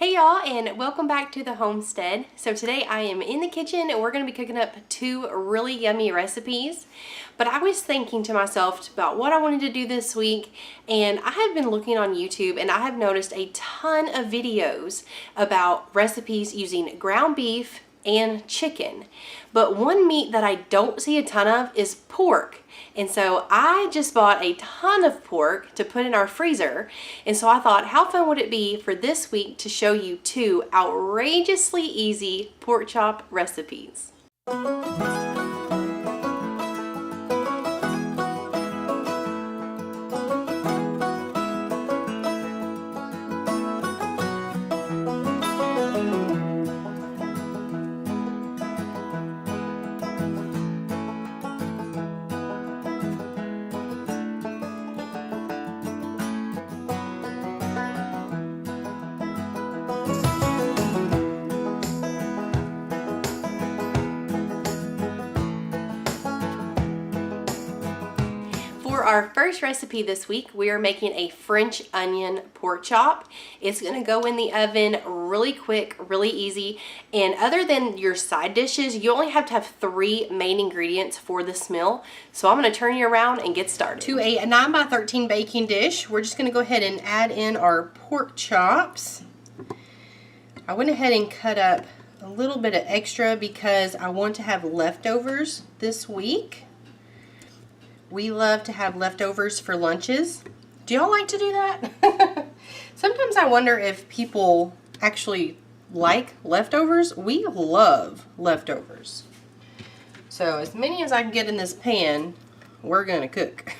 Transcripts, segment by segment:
Hey y'all, and welcome back to the homestead. So today I am in the kitchen and we're going to be cooking up two really yummy recipes. But I was thinking to myself about what I wanted to do this week, and I have been looking on YouTube and I have noticed a ton of videos about recipes using ground beef and chicken. But one meat that I don't see a ton of is pork. And so I just bought a ton of pork to put in our freezer. And so I thought, how fun would it be for this week to show you two outrageously easy pork chop recipes. For our first recipe this week, we are making a French onion pork chop. It's going to go in the oven really quick, really easy. And other than your side dishes, you only have to have 3 main ingredients for this meal. So I'm going to turn you around and get started. To a 9x13 baking dish, we're just going to go ahead and add in our pork chops. I went ahead and cut up a little bit of extra because I want to have leftovers this week. We love to have leftovers for lunches. Do y'all like to do that? Sometimes I wonder if people actually like leftovers. We love leftovers. So as many as I can get in this pan, we're gonna cook.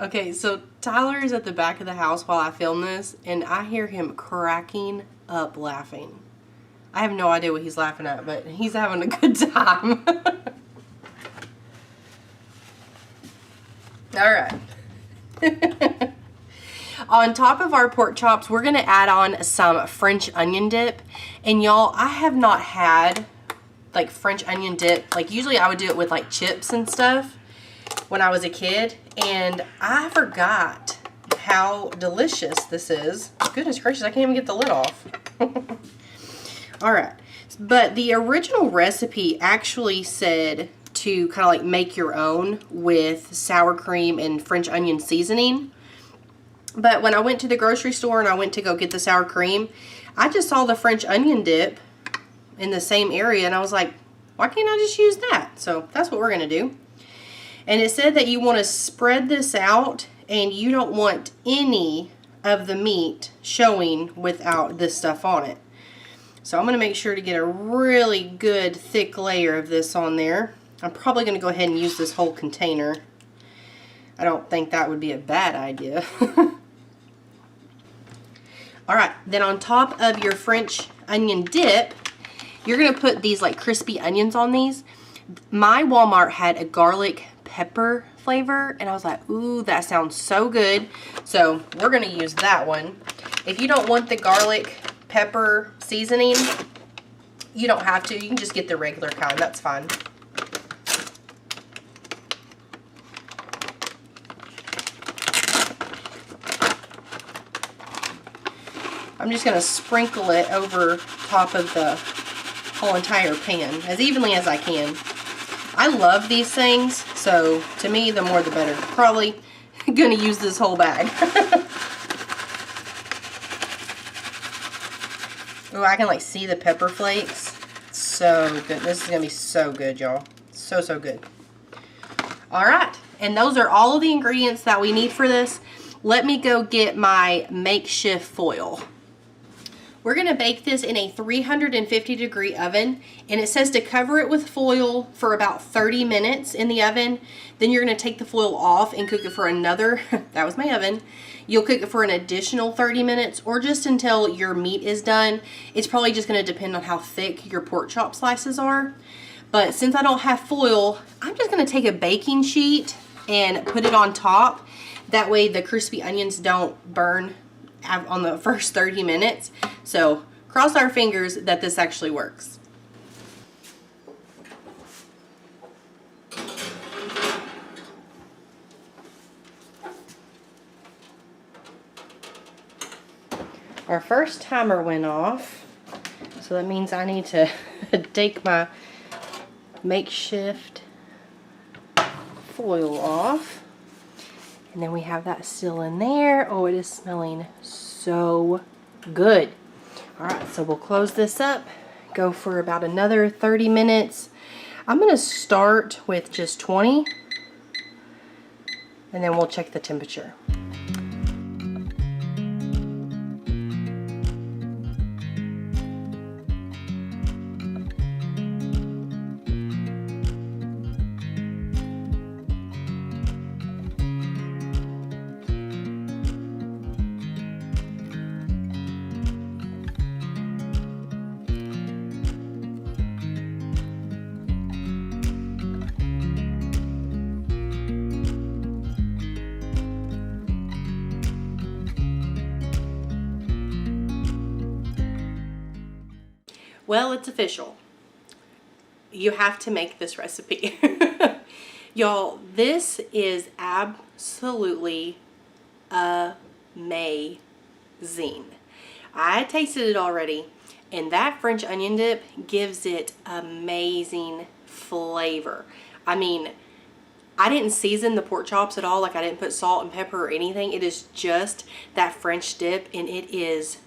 Okay, so Tyler is at the back of the house while I film this, and I hear him cracking up laughing. I have no idea what he's laughing at, but he's having a good time. Alright. On top of our pork chops, we're going to add on some French onion dip. And y'all, I have not had like French onion dip. Like usually I would do it with like chips and stuff when I was a kid. And I forgot how delicious this is. Goodness gracious, I can't even get the lid off. Alright, but the original recipe actually said to kind of like make your own with sour cream and French onion seasoning. But when I went to the grocery store and I went to go get the sour cream, I just saw the French onion dip in the same area and I was like, why can't I just use that? So that's what we're going to do. And it said that you want to spread this out and you don't want any of the meat showing without this stuff on it. So I'm going to make sure to get a really good thick layer of this on there. I'm probably going to go ahead and use this whole container. I don't think that would be a bad idea. Alright, then on top of your French onion dip, you're going to put these like crispy onions on these. My Walmart had a garlic pepper flavor and I was like, ooh, that sounds so good. So we're going to use that one. If you don't want the garlic pepper seasoning, you don't have to. You can just get the regular kind. That's fine. I'm just going to sprinkle it over top of the whole entire pan as evenly as I can. I love these things, so to me, the more the better. Probably going to use this whole bag. Oh, I can like see the pepper flakes. So good. This is going to be so good, y'all. So, so good. Alright, and those are all of the ingredients that we need for this. Let me go get my makeshift foil. We're going to bake this in a 350-degree oven, and it says to cover it with foil for about 30 minutes in the oven. Then you're going to take the foil off and cook it for another, that was my oven. You'll cook it for an additional 30 minutes or just until your meat is done. It's probably just going to depend on how thick your pork chop slices are. But since I don't have foil, I'm just going to take a baking sheet and put it on top. That way the crispy onions don't burn on the first 30 minutes. So cross our fingers that this actually works. Our first timer went off, so that means I need to take my makeshift foil off. And then we have that still in there. Oh, it is smelling so good. Alright, so we'll close this up, go for about another 30 minutes. I'm going to start with just 20, and then we'll check the temperature. Well, it's official. You have to make this recipe. Y'all, this is absolutely amazing. I tasted it already, and that French onion dip gives it amazing flavor. I mean, I didn't season the pork chops at all. Like, I didn't put salt and pepper or anything. It is just that French dip, and it is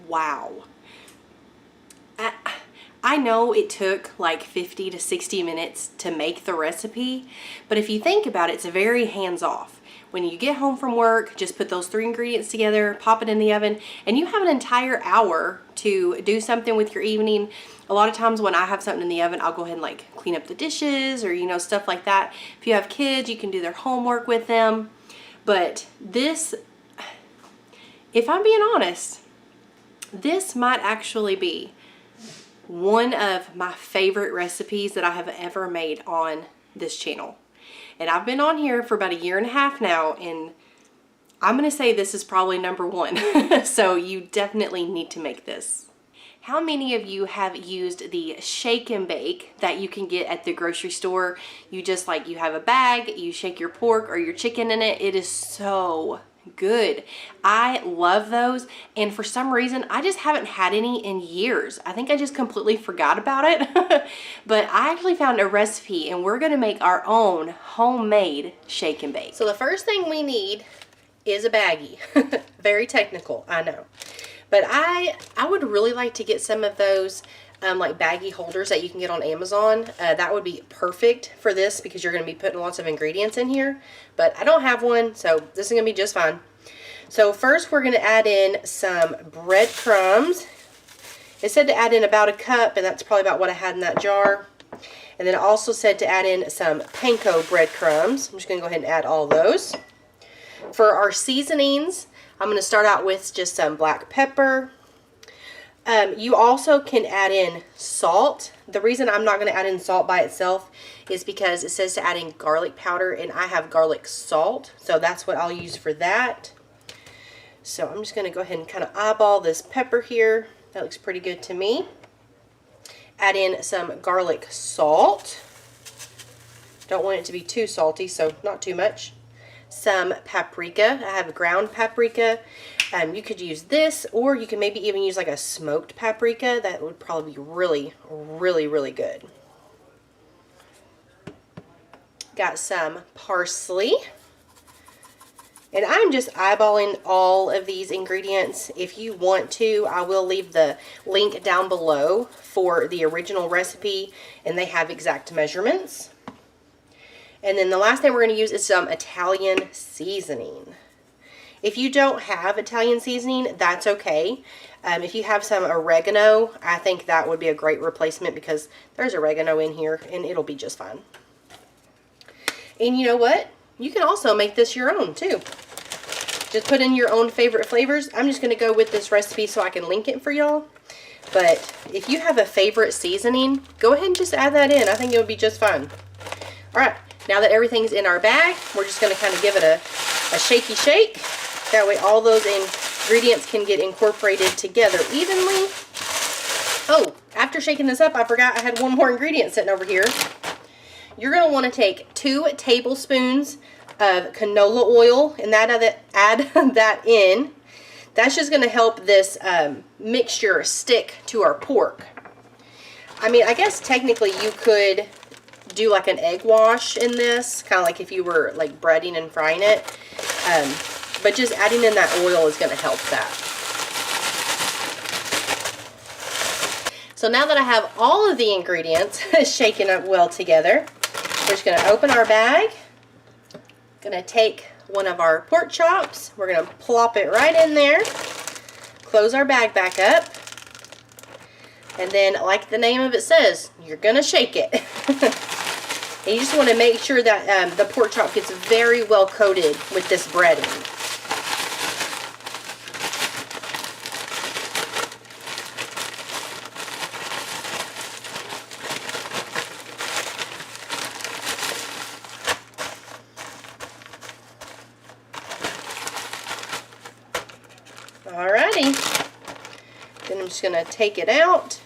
wow. I know it took like 50 to 60 minutes to make the recipe, but if you think about it, it's very hands-off. When you get home from work, just put those 3 ingredients together, pop it in the oven, and you have an entire hour to do something with your evening. A lot of times when I have something in the oven, I'll go ahead and like clean up the dishes or, you know, stuff like that. If you have kids, you can do their homework with them. But this, if I'm being honest, this might actually be one of my favorite recipes that I have ever made on this channel. And I've been on here for about 1.5 years now, and I'm going to say this is probably #1. So you definitely need to make this. How many of you have used the shake and bake that you can get at the grocery store? You just like, you have a bag, you shake your pork or your chicken in it. It is so good. I love those, and for some reason I just haven't had any in years. I think I just completely forgot about it. But I actually found a recipe, and we're gonna make our own homemade shake and bake. So the first thing we need is a baggie. Very technical, I know, but I would really like to get some of those like baggie holders that you can get on Amazon. That would be perfect for this because you're going to be putting lots of ingredients in here, but I don't have one, so this is going to be just fine. So first we're going to add in some breadcrumbs. It said to add in about 1 cup, and that's probably about what I had in that jar. And then it also said to add in some panko breadcrumbs. I'm just going to go ahead and add all those. For our seasonings, I'm going to start out with just some black pepper. You also can add in salt. The reason I'm not going to add in salt by itself is because it says to add in garlic powder, and I have garlic salt, so that's what I'll use for that. So I'm just going to go ahead and kind of eyeball this pepper here. That looks pretty good to me. Add in some garlic salt. Don't want it to be too salty, so not too much. Some paprika. I have ground paprika. You could use this, or you can maybe even use like a smoked paprika. That would probably be really, really, really good. Got some parsley. And I'm just eyeballing all of these ingredients. If you want to, I will leave the link down below for the original recipe, and they have exact measurements. And then the last thing we're going to use is some Italian seasoning. If you don't have Italian seasoning, that's okay. If you have some oregano, I think that would be a great replacement because there's oregano in here and it'll be just fine. And you know what? You can also make this your own too. Just put in your own favorite flavors. I'm just going to go with this recipe so I can link it for y'all. But if you have a favorite seasoning, go ahead and just add that in. I think it would be just fine. Alright, now that everything's in our bag, we're just going to kind of give it a shaky shake. That way all those ingredients can get incorporated together evenly. Oh, after shaking this up, I forgot I had one more ingredient sitting over here. You're going to want to take 2 tablespoons of canola oil and add that in. That's just going to help this mixture stick to our pork. I mean, I guess technically you could do like an egg wash in this, kind of like if you were like breading and frying it. But just adding in that oil is going to help that. So now that I have all of the ingredients shaken up well together, we're just going to open our bag. Going to take one of our pork chops. We're going to plop it right in there. Close our bag back up. And then, like the name of it says, you're going to shake it. And you just want to make sure that the pork chop gets very well coated with this breading. Alrighty. Then I'm just going to take it out.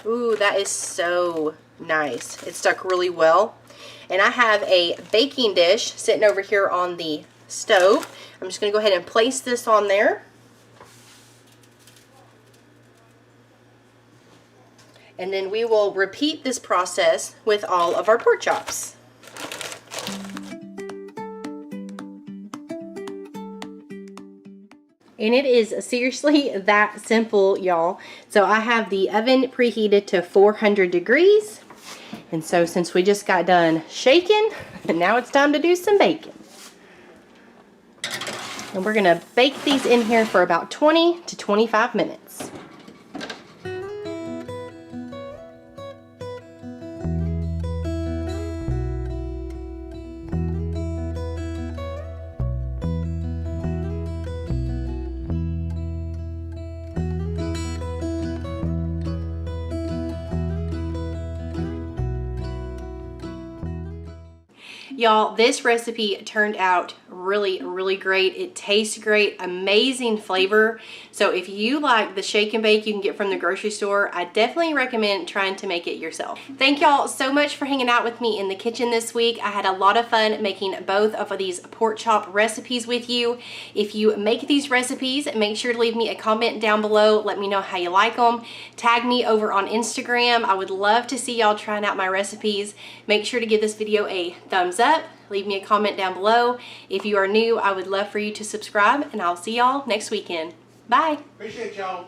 Ooh, that is so nice. It stuck really well. And I have a baking dish sitting over here on the stove. I'm just going to go ahead and place this on there. And then we will repeat this process with all of our pork chops. And it is seriously that simple, y'all. So I have the oven preheated to 400 degrees. And so since we just got done shaking, now it's time to do some baking. And we're gonna bake these in here for about 20 to 25 minutes. Y'all, this recipe turned out really great. It tastes great, amazing flavor. So if you like the shake and bake you can get from the grocery store, I definitely recommend trying to make it yourself. Thank y'all so much for hanging out with me in the kitchen this week. I had a lot of fun making both of these pork chop recipes with you. If you make these recipes, make sure to leave me a comment down below. Let me know how you like them. Tag me over on Instagram. I would love to see y'all trying out my recipes. Make sure to give this video a thumbs up. Leave me a comment down below. If you are new, I would love for you to subscribe, and I'll see y'all next weekend. Bye. Appreciate y'all.